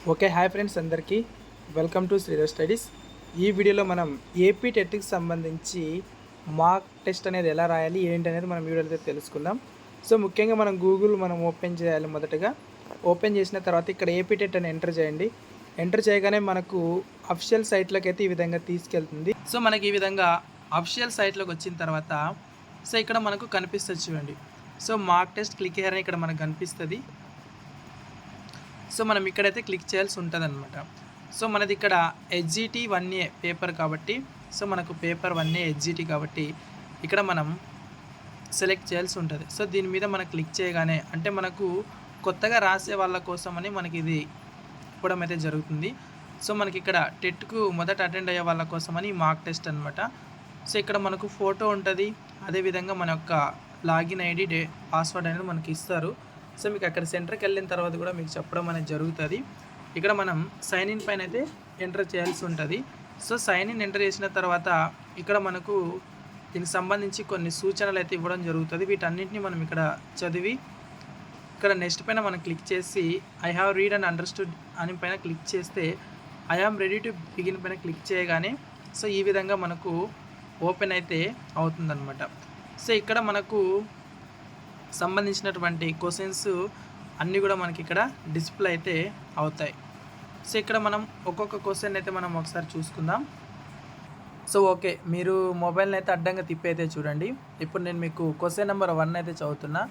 Okay, hi friends అందరికీ welcome to Sridhar studies. ఈ వీడియోలో మనం ఏపీ టెట్కి సంబంధించి మార్క్ టెస్ట్ అనేది ఎలా రాయాలి ఏంటి అనేది మనం వీడియోలో తెలుసుకుందాం. సో ముఖ్యంగా మనం గూగుల్ ఓపెన్ చేయాలి. మొదటగా ఓపెన్ చేసిన తర్వాత ఇక్కడ ఏపీ టెట్ అని ఎంటర్ చేయండి. ఎంటర్ చేయగానే మనకు అఫిషియల్ సైట్లోకి అయితే ఈ విధంగా తీసుకెళ్తుంది. సో మనకి ఈ విధంగా అఫిషియల్ సైట్లోకి వచ్చిన తర్వాత సో ఇక్కడ మనకు కనిపిస్తుంది చూడండి. So mark test click here అని ఇక్కడ మనకు కనిపిస్తుంది. సో మనం ఇక్కడైతే క్లిక్ చేయాల్సి ఉంటుంది అనమాట. సో మనది ఇక్కడ HGT 1A పేపర్ కాబట్టి సో మనకు పేపర్ 1A HGT కాబట్టి ఇక్కడ మనం సెలెక్ట్ చేయాల్సి ఉంటుంది. సో దీని మీద మనం క్లిక్ చేయగానే అంటే మనకు కొత్తగా రాసే వాళ్ళ కోసమని మనకి ఇది ఇవ్వడం అయితే జరుగుతుంది. సో మనకి ఇక్కడ టెట్కు మొదట అటెండ్ అయ్యే వాళ్ళ కోసమని మార్క్ టెస్ట్ అనమాట. సో ఇక్కడ మనకు ఫోటో ఉంటుంది, అదేవిధంగా మన యొక్క లాగిన్ ఐడి పాస్వర్డ్ అనేది మనకి ఇస్తారు. సో మీకు అక్కడ సెంటర్కి వెళ్ళిన తర్వాత కూడా మీకు చెప్పడం అనేది జరుగుతుంది. ఇక్కడ మనం సైన్ ఇన్ పైన అయితే ఎంటర్ చేయాల్సి ఉంటుంది. సో సైన్ ఇన్ ఎంటర్ చేసిన తర్వాత ఇక్కడ మనకు దీనికి సంబంధించి కొన్ని సూచనలు అయితే ఇవ్వడం జరుగుతుంది. వీటన్నింటినీ మనం ఇక్కడ చదివి ఇక్కడ నెక్స్ట్ పైన మనం క్లిక్ చేసి I have read and understood అని పైన క్లిక్ చేస్తే I am ready to begin పైన క్లిక్ చేయగానే సో ఈ విధంగా మనకు ఓపెన్ అయితే అవుతుందన్నమాట. సో ఇక్కడ మనకు సంబంధించినటువంటి క్వశ్చన్స్ అన్నీ కూడా మనకి ఇక్కడ డిస్ప్లే అయితే అవుతాయి. సో ఇక్కడ మనం ఒక్కొక్క క్వశ్చన్ అయితే మనం ఒకసారి చూసుకుందాం. సో ఓకే, మీరు మొబైల్ని అయితే అడ్డంగా తిప్పి అయితే చూడండి. ఇప్పుడు నేను మీకు క్వశ్చన్ నెంబర్ 1 అయితే చదువుతున్నా.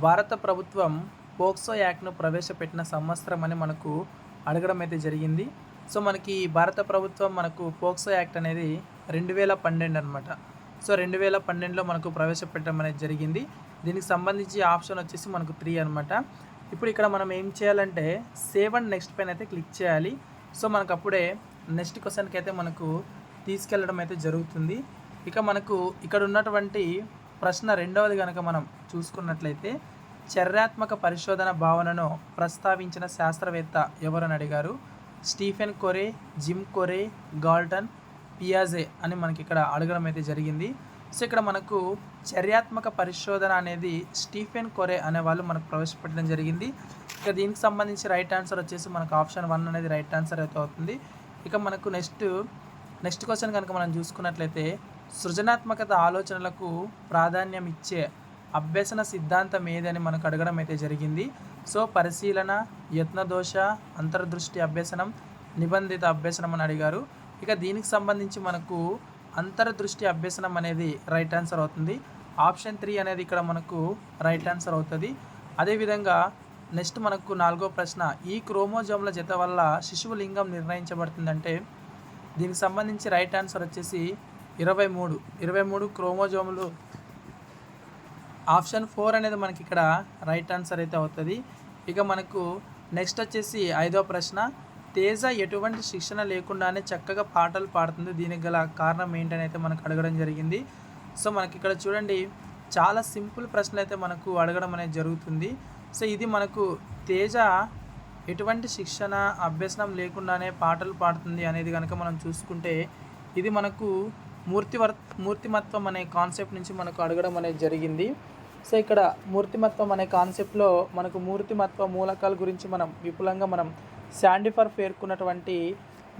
భారత ప్రభుత్వం పోక్సో యాక్ట్ను ప్రవేశపెట్టిన సంవత్సరం అని మనకు అడగడం అయితే జరిగింది. సో మనకి భారత ప్రభుత్వం మనకు పోక్సో యాక్ట్ అనేది 2012 అనమాట. సో 2012లో మనకు ప్రవేశపెట్టడం అనేది జరిగింది. దీనికి సంబంధించి ఆప్షన్ వచ్చేసి మనకు 3 అనమాట. ఇప్పుడు ఇక్కడ మనం ఏం చేయాలంటే సేవ్ అండ్ నెక్స్ట్ పైన అయితే క్లిక్ చేయాలి. సో మనకు అప్పుడే నెక్స్ట్ క్వశ్చన్కి అయితే మనకు తీసుకెళ్ళడం అయితే జరుగుతుంది. ఇక మనకు ఇక్కడ ఉన్నటువంటి ప్రశ్న రెండవది కనుక మనం చూసుకున్నట్లయితే చర్యాత్మక పరిశోధన భావనను ప్రస్తావించిన శాస్త్రవేత్త ఎవరని అడిగారు. స్టీఫెన్ కొరే, జిమ్ కొరే, గాల్టన్, పియాజే అని మనకి ఇక్కడ అడగడం అయితే జరిగింది. సో ఇక్కడ మనకు చర్యాత్మక పరిశోధన అనేది స్టీఫెన్ కొరే అనే వాళ్ళు మనకు ప్రవేశపెట్టడం జరిగింది. ఇక దీనికి సంబంధించి రైట్ ఆన్సర్ వచ్చేసి మనకు ఆప్షన్ 1 అనేది రైట్ ఆన్సర్ అయితే అవుతుంది. ఇక మనకు నెక్స్ట్ క్వశ్చన్ కనుక మనం చూసుకున్నట్లయితే సృజనాత్మకత ఆలోచనలకు ప్రాధాన్యం ఇచ్చే అభ్యసన సిద్ధాంతం ఏదని మనకు అడగడం అయితే జరిగింది. సో పరిశీలన, యత్నదోష, అంతర్దృష్టి అభ్యసనం, నిబంధిత అభ్యసనం అని అడిగారు. ఇక దీనికి సంబంధించి మనకు అంతర్దృష్టి అభ్యసనం అనేది రైట్ ఆన్సర్ అవుతుంది. ఆప్షన్ 3 అనేది ఇక్కడ మనకు రైట్ ఆన్సర్ అవుతుంది. అదేవిధంగా నెక్స్ట్ మనకు 4వ ప్రశ్న ఈ క్రోమోజోమ్ల జత వల్ల శిశువు లింగం నిర్ణయించబడుతుందంటే దీనికి సంబంధించి రైట్ ఆన్సర్ వచ్చేసి 23 క్రోమోజోములు. ఆప్షన్ 4 అనేది మనకి ఇక్కడ రైట్ ఆన్సర్ అయితే అవుతుంది. ఇక మనకు నెక్స్ట్ వచ్చేసి 5వ ప్రశ్న తేజ ఎటువంటి శిక్షణ లేకుండానే చక్కగా పాటలు పాడుతుంది, దీనికి గల కారణం ఏంటని అయితే మనకు అడగడం జరిగింది. సో మనకి ఇక్కడ చూడండి చాలా సింపుల్ ప్రశ్నలు అయితే మనకు అడగడం అనేది జరుగుతుంది. సో ఇది మనకు తేజ ఎటువంటి శిక్షణ అభ్యసనం లేకుండానే పాటలు పాడుతుంది అనేది కనుక మనం చూసుకుంటే ఇది మనకు మూర్తిమత్వం అనే కాన్సెప్ట్ నుంచి మనకు అడగడం అనేది జరిగింది. సో ఇక్కడ మూర్తిమత్వం అనే కాన్సెప్ట్లో మనకు మూర్తిమత్వ మూలకాల గురించి మనం విపులంగా మనం శాండిఫర్ పేర్కొన్నటువంటి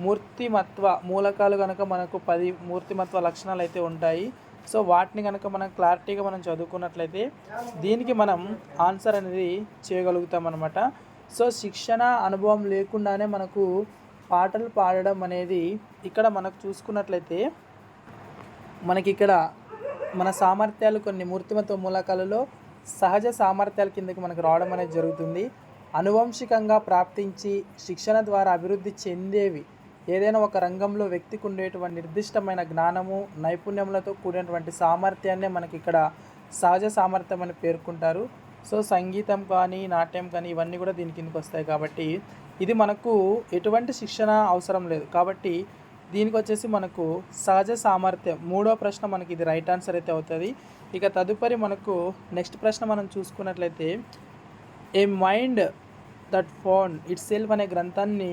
మూర్తిమత్వ మూలకాలు కనుక మనకు 10 మూర్తిమత్వ లక్షణాలు అయితే ఉంటాయి. సో వాటిని కనుక మనం క్లారిటీగా మనం చదువుకున్నట్లయితే దీనికి మనం ఆన్సర్ అనేది చేయగలుగుతాం అన్నమాట. సో శిక్షణ అనుభవం లేకుండానే మనకు పాటలు పాడడం అనేది ఇక్కడ మనకు చూసుకున్నట్లయితే మనకి ఇక్కడ మన సామర్థ్యాలు కొన్ని మూర్తిమత్వ మూలకాలలో సహజ సామర్థ్యాల కిందకి మనకు రావడం అనేది జరుగుతుంది. అనువంశికంగా ప్రాప్తించి శిక్షణ ద్వారా అభివృద్ధి చెందేవి ఏదైనా ఒక రంగంలో వ్యక్తికి ఉండేటువంటి నిర్దిష్టమైన జ్ఞానము, నైపుణ్యములతో కూడినటువంటి సామర్థ్యాన్నే మనకి ఇక్కడ సహజ సామర్థ్యం అని పేర్కొంటారు. సో సంగీతం కానీ నాట్యం కానీ ఇవన్నీ కూడా దీని కిందకి వస్తాయి కాబట్టి ఇది మనకు ఎటువంటి శిక్షణ అవసరం లేదు కాబట్టి దీనికి వచ్చేసి మనకు సహజ సామర్థ్యం 3వ ప్రశ్న మనకి ఇది రైట్ ఆన్సర్ అయితే అవుతుంది. ఇక తదుపరి మనకు నెక్స్ట్ ప్రశ్న మనం చూసుకున్నట్లయితే a mind that found itself అనే గ్రంథాన్ని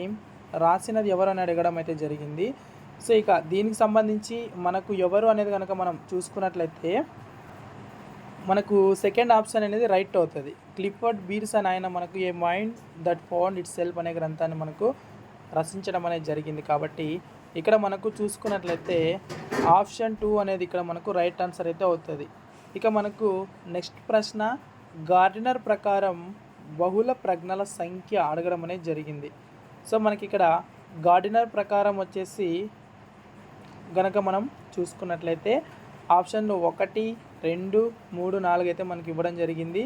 రాసినది ఎవరు అని అడగడం అయితే జరిగింది. సో ఇక దీనికి సంబంధించి మనకు ఎవరు అనేది కనుక మనం చూసుకున్నట్లయితే మనకు సెకండ్ ఆప్షన్ అనేది రైట్ అవుతుంది. క్లిఫర్డ్ బీర్స్ అని ఆయన మనకు a mind that found itself అనే గ్రంథాన్ని మనకు రచించడం అనేది జరిగింది. కాబట్టి ఇక్కడ మనకు చూసుకున్నట్లయితే ఆప్షన్ 2 అనేది ఇక్కడ మనకు రైట్ ఆన్సర్ అయితే అవుతుంది. ఇక మనకు నెక్స్ట్ ప్రశ్న, గార్డినర్ ప్రకారం బహుళ ప్రజ్ఞల సంఖ్య అడగడం అనేది జరిగింది. సో మనకి ఇక్కడ గార్డినర్ ప్రకారం వచ్చేసి గనక మనం చూసుకున్నట్లయితే ఆప్షన్లు 1, 2, 3, 4 అయితే మనకి ఇవ్వడం జరిగింది.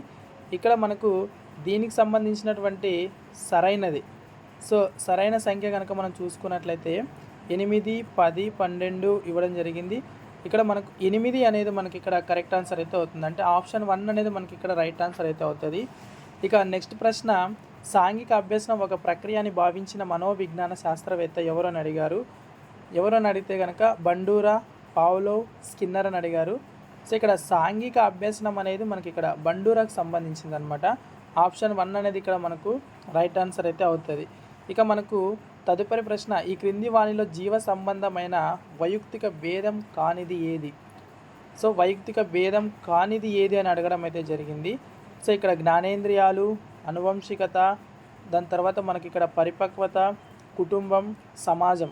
ఇక్కడ మనకు దీనికి సంబంధించినటువంటి సరైనది, సో సరైన సంఖ్య కనుక మనం చూసుకున్నట్లయితే 8, 10, 12 ఇవ్వడం జరిగింది. ఇక్కడ మనకు 8 అనేది మనకి ఇక్కడ కరెక్ట్ ఆన్సర్ అయితే అవుతుంది. అంటే ఆప్షన్ 1 అనేది మనకి ఇక్కడ రైట్ ఆన్సర్ అయితే అవుతుంది. ఇక నెక్స్ట్ ప్రశ్న, సాంఘిక అభ్యసనం ఒక ప్రక్రియ అని భావించిన మనోవిజ్ఞాన శాస్త్రవేత్త ఎవరు అని అడిగారు. ఎవరని అడిగితే కనుక బండూరా, పావ్లోవ్, స్కిన్నర్ అని అడిగారు. సో ఇక్కడ సాంఘిక అభ్యసనం అనేది మనకి ఇక్కడ బండూరాకు సంబంధించింది అనమాట. ఆప్షన్ 1 అనేది ఇక్కడ మనకు రైట్ ఆన్సర్ అయితే అవుతుంది. ఇక మనకు తదుపరి ప్రశ్న, ఈ క్రింది వాణిలో జీవ సంబంధమైన వైయక్తిక భేదం కానిది ఏది? సో వైయక్తిక భేదం కానిది ఏది అని అడగడం అయితే జరిగింది. సో ఇక్కడ జ్ఞానేంద్రియాలు, అనువంశికత, దాని తర్వాత మనకి ఇక్కడ పరిపక్వత, కుటుంబం, సమాజం.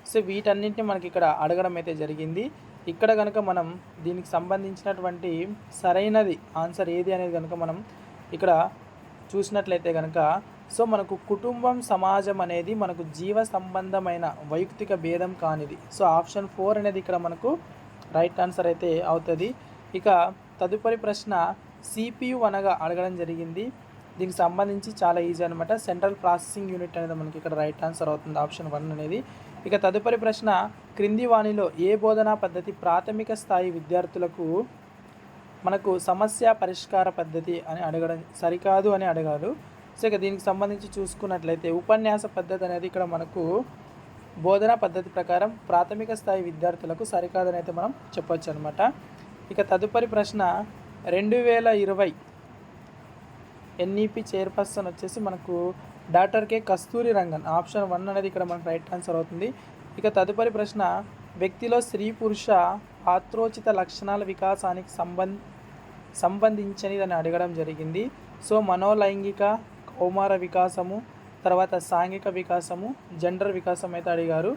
సో వీటన్నింటిని మనకి ఇక్కడ అడగడం అయితే జరిగింది. ఇక్కడ కనుక మనం దీనికి సంబంధించినటువంటి సరైనది ఆన్సర్ ఏది అనేది కనుక మనం ఇక్కడ చూసినట్లయితే కనుక సో మనకు కుటుంబం, సమాజం అనేది మనకు జీవ సంబంధమైన వైయక్తిక భేదం కానిది. సో ఆప్షన్ 4 అనేది ఇక్కడ మనకు రైట్ ఆన్సర్ అయితే అవుతుంది. ఇక తదుపరి ప్రశ్న, CPU అనగా అడగడం జరిగింది. దీనికి సంబంధించి చాలా ఈజీ అనమాట. సెంట్రల్ ప్రాసెసింగ్ యూనిట్ అనేది మనకి ఇక్కడ రైట్ ఆన్సర్ అవుతుంది, ఆప్షన్ 1 అనేది. ఇక తదుపరి ప్రశ్న, క్రింది వాణిలో ఏ బోధనా పద్ధతి ప్రాథమిక స్థాయి విద్యార్థులకు మనకు సమస్య పరిష్కార పద్ధతి అని అడగడం సరికాదు అని అడగారు. సో ఇక దీనికి సంబంధించి చూసుకున్నట్లయితే ఉపన్యాస పద్ధతి అనేది ఇక్కడ మనకు బోధనా పద్ధతి ప్రకారం ప్రాథమిక స్థాయి విద్యార్థులకు సరికాదని అయితే మనం చెప్పొచ్చు అనమాట. ఇక తదుపరి ప్రశ్న, 2020 NEP చైర్పర్సన్ వచ్చేసి మనకు డాక్టర్ కె కస్తూరి రంగన్. ఆప్షన్ 1 అనేది ఇక్కడ మనకు రైట్ ఆన్సర్ అవుతుంది. ఇక తదుపరి ప్రశ్న, వ్యక్తిలో స్త్రీ పురుష పాత్రోచిత లక్షణాల వికాసానికి సంబంధించినది అని అడగడం జరిగింది. సో మనోలైంగిక, కౌమార వికాసము, తర్వాత సాంఘిక వికాసము, జెండర్ వికాసం అయితే అడిగారు.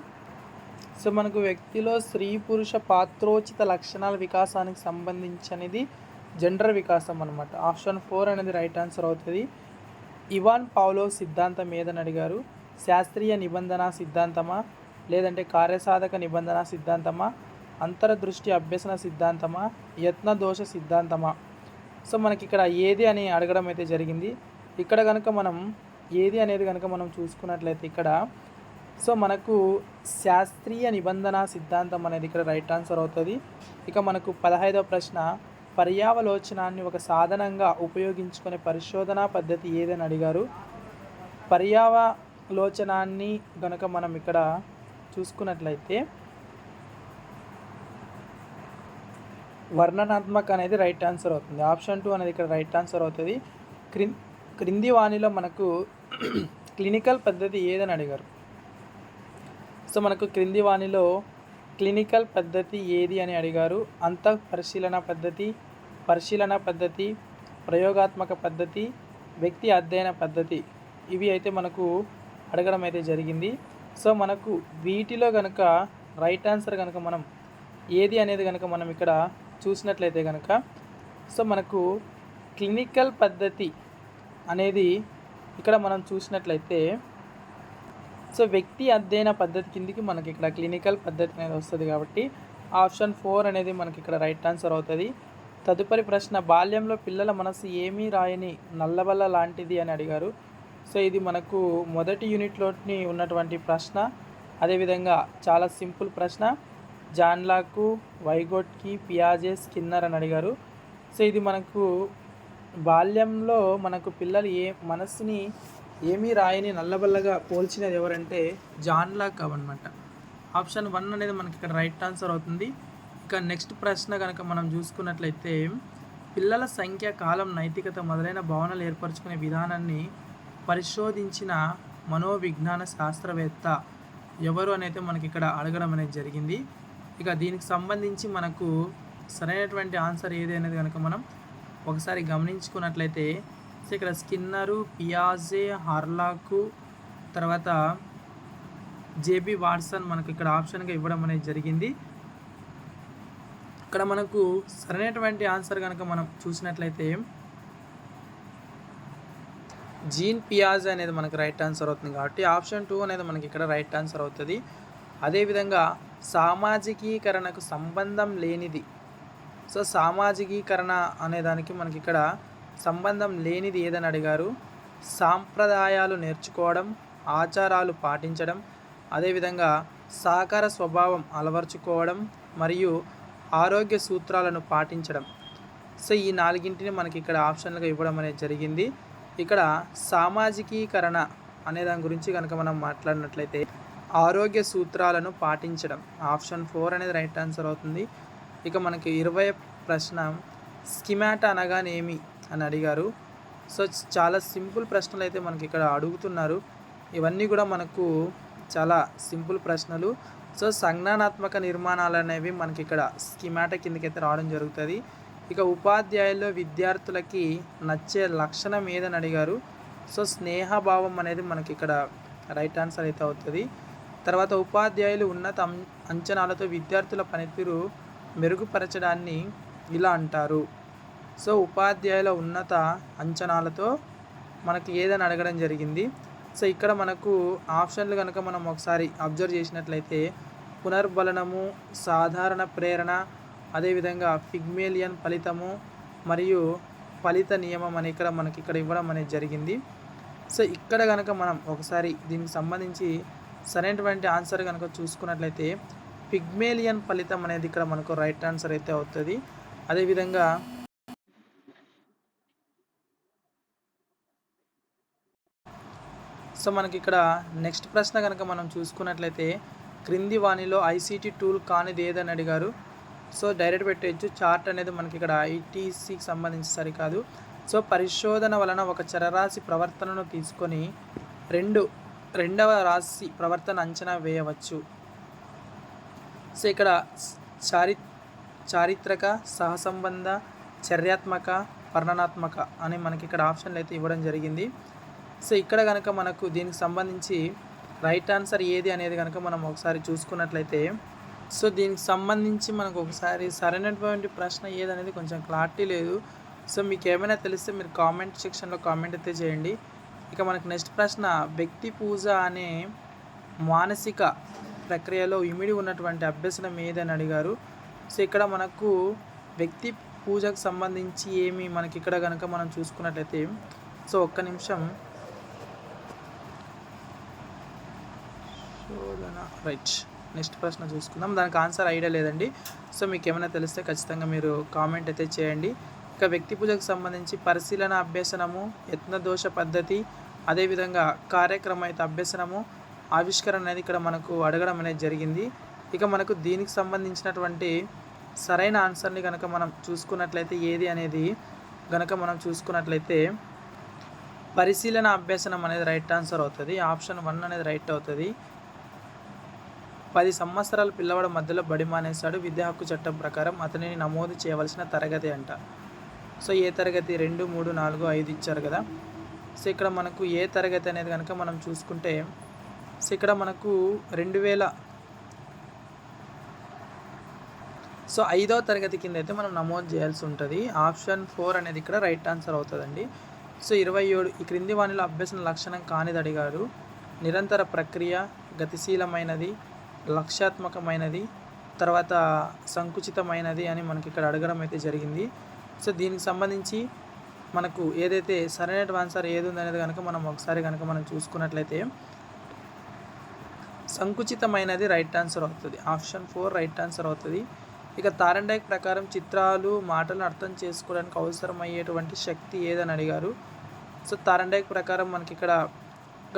సో మనకు వ్యక్తిలో స్త్రీ పురుష పాత్రోచిత లక్షణాల వికాసానికి సంబంధించినది జెండర్ వికాసం అనమాట. ఆప్షన్ 4 అనేది రైట్ ఆన్సర్ అవుతుంది. ఇవాన్ పావ్లోవ్ సిద్ధాంతం ఏదని అడిగారు. శాస్త్రీయ నిబంధన సిద్ధాంతమా, లేదంటే కార్యసాధక నిబంధన సిద్ధాంతమా, అంతర్దృష్టి అభ్యసన సిద్ధాంతమా, యత్న దోష సిద్ధాంతమా? సో మనకి ఇక్కడ ఏది అని అడగడం అయితే జరిగింది. ఇక్కడ కనుక మనం ఏది అనేది కనుక మనం చూసుకున్నట్లయితే ఇక్కడ సో మనకు శాస్త్రీయ నిబంధన సిద్ధాంతం అనేది ఇక్కడ రైట్ ఆన్సర్ అవుతుంది. ఇక మనకు 15వ ప్రశ్న, పర్యావలోచనాన్ని ఒక సాధనంగా ఉపయోగించుకునే పరిశోధనా పద్ధతి ఏదని అడిగారు. పర్యావలోచనాన్ని కనుక మనం ఇక్కడ చూసుకున్నట్లయితే వర్ణనాత్మక అనేది రైట్ ఆన్సర్ అవుతుంది. ఆప్షన్ 2 అనేది ఇక్కడ రైట్ ఆన్సర్ అవుతుంది. క్రింది వాణిలో మనకు క్లినికల్ పద్ధతి ఏదని అడిగారు. సో మనకు క్రింది వాణిలో క్లినికల్ పద్ధతి ఏది అని అడిగారు. అంతఃపరిశీలన పద్ధతి, పరిశీలన పద్ధతి, ప్రయోగాత్మక పద్ధతి, వ్యక్తి అధ్యయన పద్ధతి, ఇవి అయితే మనకు అడగడం అయితే జరిగింది. సో మనకు వీటిలో కనుక రైట్ ఆన్సర్ కనుక మనం ఏది అనేది కనుక మనం ఇక్కడ చూసినట్లయితే కనుక సో మనకు క్లినికల్ పద్ధతి అనేది ఇక్కడ మనం చూసినట్లయితే సో వ్యక్తి అధ్యయన పద్ధతి కిందికి మనకి ఇక్కడ క్లినికల్ పద్ధతి అనేది వస్తుంది. కాబట్టి ఆప్షన్ 4 అనేది మనకి ఇక్కడ రైట్ ఆన్సర్ అవుతుంది. తదుపరి ప్రశ్న, బాల్యంలో పిల్లల మనసు ఏమీ రాయని నల్లబల్ల లాంటిది అని అడిగారు. సో ఇది మనకు మొదటి యూనిట్లోని ఉన్నటువంటి ప్రశ్న. అదేవిధంగా చాలా సింపుల్ ప్రశ్న. జాన్ లాక్, వైగోట్స్కీ, పియాజే, స్కిన్నర్ అని అడిగారు. సో ఇది మనకు బాల్యంలో మనకు పిల్లలు మనస్సుని ఏమీ రాయని నల్లబల్లగా పోల్చినది ఎవరంటే జాన్ లాక్ అనమాట. ఆప్షన్ 1 అనేది మనకి ఇక్కడ రైట్ ఆన్సర్ అవుతుంది. ఇక నెక్స్ట్ ప్రశ్న కనుక మనం చూసుకున్నట్లయితే పిల్లల సంఖ్య, కాలం, నైతికత మొదలైన భావనలు ఏర్పరచుకునే విధానాన్ని పరిశోధించిన మనోవిజ్ఞాన శాస్త్రవేత్త ఎవరు అనేది మనకి ఇక్కడ అడగడం అనేది జరిగింది. ఇక దీనికి సంబంధించి మనకు సరైనటువంటి ఆన్సర్ ఏది అనేది కనుక మనం ఒకసారి గమనించుకున్నట్లయితే సో ఇక్కడ స్కిన్నరు, పియాజే, హార్లాకు, తర్వాత జేబీ వాట్సన్ మనకు ఇక్కడ ఆప్షన్గా ఇవ్వడం అనేది జరిగింది. ఇక్కడ మనకు సరైనటువంటి ఆన్సర్ కనుక మనం చూసినట్లయితే జీన్ పియాజే అనేది మనకు రైట్ ఆన్సర్ అవుతుంది, కాబట్టి ఆప్షన్ 2 అనేది మనకి ఇక్కడ రైట్ ఆన్సర్ అవుతుంది. అదేవిధంగా సామాజికీకరణకు సంబంధం లేనిది. సో సామాజికీకరణ అనేదానికి మనకి ఇక్కడ సంబంధం లేనిది ఏదని అడిగారు. సాంప్రదాయాలు నేర్చుకోవడం, ఆచారాలు పాటించడం, అదేవిధంగా సహకార స్వభావం అలవర్చుకోవడం మరియు ఆరోగ్య సూత్రాలను పాటించడం. సో ఈ 4ంటిని మనకి ఇక్కడ ఆప్షన్లుగా ఇవ్వడం అనేది జరిగింది. ఇక్కడ సామాజికీకరణ అనే దాని గురించి కనుక మనం మాట్లాడినట్లయితే ఆరోగ్య సూత్రాలను పాటించడం, ఆప్షన్ 4 అనేది రైట్ ఆన్సర్ అవుతుంది. ఇక మనకి 20వ ప్రశ్న స్కిమాటా అనగానేమి అని అడిగారు. సో చాలా సింపుల్ ప్రశ్నలు అయితే మనకి ఇక్కడ అడుగుతున్నారు. ఇవన్నీ కూడా మనకు చాలా సింపుల్ ప్రశ్నలు. సో సంజ్ఞానాత్మక నిర్మాణాలు అనేవి మనకి ఇక్కడ స్కిమాటా కిందకైతే రావడం జరుగుతుంది. ఇక ఉపాధ్యాయుల్లో విద్యార్థులకి నచ్చే లక్షణం ఏదని అడిగారు. సో స్నేహభావం అనేది మనకి ఇక్కడ రైట్ ఆన్సర్ అయితే అవుతుంది. తర్వాత ఉపాధ్యాయులు ఉన్నత అంచనాలతో విద్యార్థుల పనితీరు మెరుగుపరచడాన్ని ఇలా అంటారు. సో ఉపాధ్యాయుల ఉన్నత అంచనాలతో మనకి ఏదని అడగడం జరిగింది. సో ఇక్కడ మనకు ఆప్షన్లు కనుక మనం ఒకసారి అబ్జర్వ్ చేసినట్లయితే పునర్బలనము, సాధారణ ప్రేరణ, అదేవిధంగా పిగ్మేలియన్ ఫలితము మరియు ఫలిత నియమం అని ఇక్కడ మనకి ఇక్కడ ఇవ్వడం అనేది జరిగింది. సో ఇక్కడ కనుక మనం ఒకసారి దీనికి సంబంధించి సరైనటువంటి ఆన్సర్ కనుక చూసుకున్నట్లయితే పిగ్మేలియన్ ఫలితం అనేది ఇక్కడ మనకు రైట్ ఆన్సర్ అయితే అవుతుంది. అదేవిధంగా సో మనకి ఇక్కడ నెక్స్ట్ ప్రశ్న కనుక మనం చూసుకున్నట్లయితే క్రింది వాణిలో ఐసీటీ టూల్ కానిది ఏదని అడిగారు. సో డైరెక్ట్ పెట్టేయచ్చు. చార్ట్ అనేది మనకి ఇక్కడ ఐటీసీకి సంబంధించి సరికాదు. సో పరిశోధన వలన ఒక చరరాశి ప్రవర్తనను తీసుకొని రెండవ రాశి ప్రవర్తన అంచనా వేయవచ్చు. సో ఇక్కడ చారిత్రక, సహసంబంధ, చర్యాత్మక, వర్ణనాత్మక అని మనకి ఇక్కడ ఆప్షన్లు అయితే ఇవ్వడం జరిగింది. సో ఇక్కడ కనుక మనకు దీనికి సంబంధించి రైట్ ఆన్సర్ ఏది అనేది కనుక మనం ఒకసారి చూసుకున్నట్లయితే సో దీనికి సంబంధించి మనకు ఒకసారి సరైనటువంటి ప్రశ్న ఏదనేది కొంచెం క్లారిటీ లేదు. సో మీకు ఏమైనా తెలిస్తే మీరు కామెంట్ సెక్షన్లో కామెంట్ అయితే చేయండి. ఇక మనకు నెక్స్ట్ ప్రశ్న వ్యక్తి పూజ అనే మానసిక ప్రక్రియలో ఇమిడి ఉన్నటువంటి అభ్యసనం ఏదని అడిగారు. సో ఇక్కడ మనకు వ్యక్తి పూజకు సంబంధించి ఏమి మనకి ఇక్కడ కనుక మనం చూసుకున్నట్లయితే సో ఒక్క నిమిషం రైట్ నెక్స్ట్ ప్రశ్న చూసుకుందాం. దానికి ఆన్సర్ ఐడియా లేదండి. సో మీకు ఏమైనా తెలిస్తే ఖచ్చితంగా మీరు కామెంట్ అయితే చేయండి. ఇక వ్యక్తి పూజకు సంబంధించి పరిశీలన అభ్యసనము, యత్నదోష పద్ధతి, అదేవిధంగా కార్యక్రమయుత అభ్యసనము, ఆవిష్కరణ అనేది ఇక్కడ మనకు అడగడం అనేది జరిగింది. ఇక మనకు దీనికి సంబంధించినటువంటి సరైన ఆన్సర్ని కనుక మనం చూసుకున్నట్లయితే ఏది అనేది కనుక మనం చూసుకున్నట్లయితే పరిశీలన అభ్యసనం అనేది రైట్ ఆన్సర్ అవుతుంది. ఆప్షన్ 1 అనేది రైట్ అవుతుంది. 10 సంవత్సరాల పిల్లవాడు మధ్యలో బడి మానేశాడు. విద్యా హక్కు చట్టం ప్రకారం అతనిని నమోదు చేయవలసిన తరగతి అంట. సో ఏ తరగతి 2, 3, 4, 5 ఇచ్చారు కదా. సో ఇక్కడ మనకు ఏ తరగతి అనేది కనుక మనం చూసుకుంటే సో ఇక్కడ మనకు 2000 సో 5వ తరగతి కింద అయితే మనం నమోదు చేయాల్సి ఉంటుంది. ఆప్షన్ 4 అనేది ఇక్కడ రైట్ ఆన్సర్ అవుతుందండి. సో 27 ఈ క్రింది వానిలో అభ్యసన లక్షణం కానిది అడిగారు. నిరంతర ప్రక్రియ, గతిశీలమైనది, లక్ష్యాత్మకమైనది, తర్వాత సంకుచితమైనది అని మనకి ఇక్కడ అడగడం అయితే జరిగింది. సో దీనికి సంబంధించి మనకు ఏదైతే సరైన ఆన్సర్ ఏది ఉందనేది కనుక మనం ఒకసారి కనుక మనం చూసుకున్నట్లయితే సంకుచితమైనది రైట్ ఆన్సర్ అవుతుంది. ఆప్షన్ 4 రైట్ ఆన్సర్ అవుతుంది. ఇక తారండైక్ ప్రకారం చిత్రాలు, మాటలను అర్థం చేసుకోవడానికి అవసరమయ్యేటువంటి శక్తి ఏదని అడిగారు. సో తారండైక్ ప్రకారం మనకి ఇక్కడ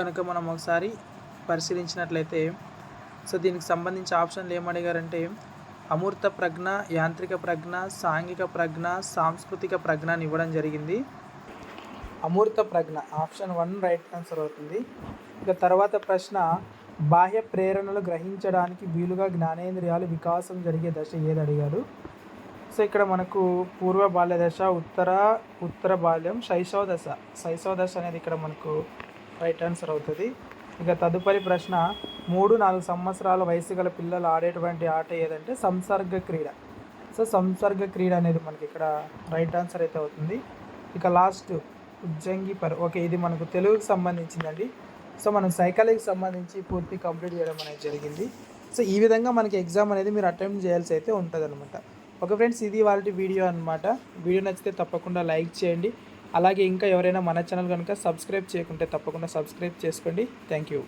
కనుక మనం ఒకసారి పరిశీలించినట్లయితే సో దీనికి సంబంధించి ఆప్షన్లు ఏమడిగారంటే అమూర్త ప్రజ్ఞ, యాంత్రిక ప్రజ్ఞ, సాంఘిక ప్రజ్ఞ, సాంస్కృతిక ప్రజ్ఞ అని ఇవ్వడం జరిగింది. అమూర్త ప్రజ్ఞ ఆప్షన్ 1 రైట్ ఆన్సర్ అవుతుంది. ఇక తర్వాత ప్రశ్న బాహ్య ప్రేరణలు గ్రహించడానికి వీలుగా జ్ఞానేంద్రియాలు వికాసం జరిగే దశ ఏది అడిగారు. సో ఇక్కడ మనకు పూర్వ బాల్య దశ, ఉత్తర బాల్యం, శైశవ దశ అనేది ఇక్కడ మనకు రైట్ ఆన్సర్ అవుతుంది. ఇక తదుపరి ప్రశ్న, 3-4 సంవత్సరాల వయసు గల పిల్లలు ఆడేటువంటి ఆట ఏదంటే సంసర్గ క్రీడ. సో సంసర్గ క్రీడ అనేది మనకి ఇక్కడ రైట్ ఆన్సర్ అయితే అవుతుంది. ఇక లాస్ట్ ఉజ్జంగి ఓకే, ఇది మనకు తెలుగుకి సంబంధించిందండి. సో మనం సైకాలజీకి సంబంధించి పూర్తి కంప్లీట్ చేయడం అనేది జరిగింది. సో ఈ విధంగా మనకి ఎగ్జామ్ అనేది మీరు అటెంప్ట్ చేయాల్సి అయితే ఉంటుంది అనమాట. ఓకే ఫ్రెండ్స్, ఇది వాళ్ళ వీడియో అనమాట. వీడియో నచ్చితే తప్పకుండా లైక్ చేయండి. అలాగే ఇంకా ఎవరైనా మన ఛానల్ కనుక సబ్స్క్రైబ్ చేయకుంటే తప్పకుండా సబ్స్క్రైబ్ చేసుకోండి. Thank you.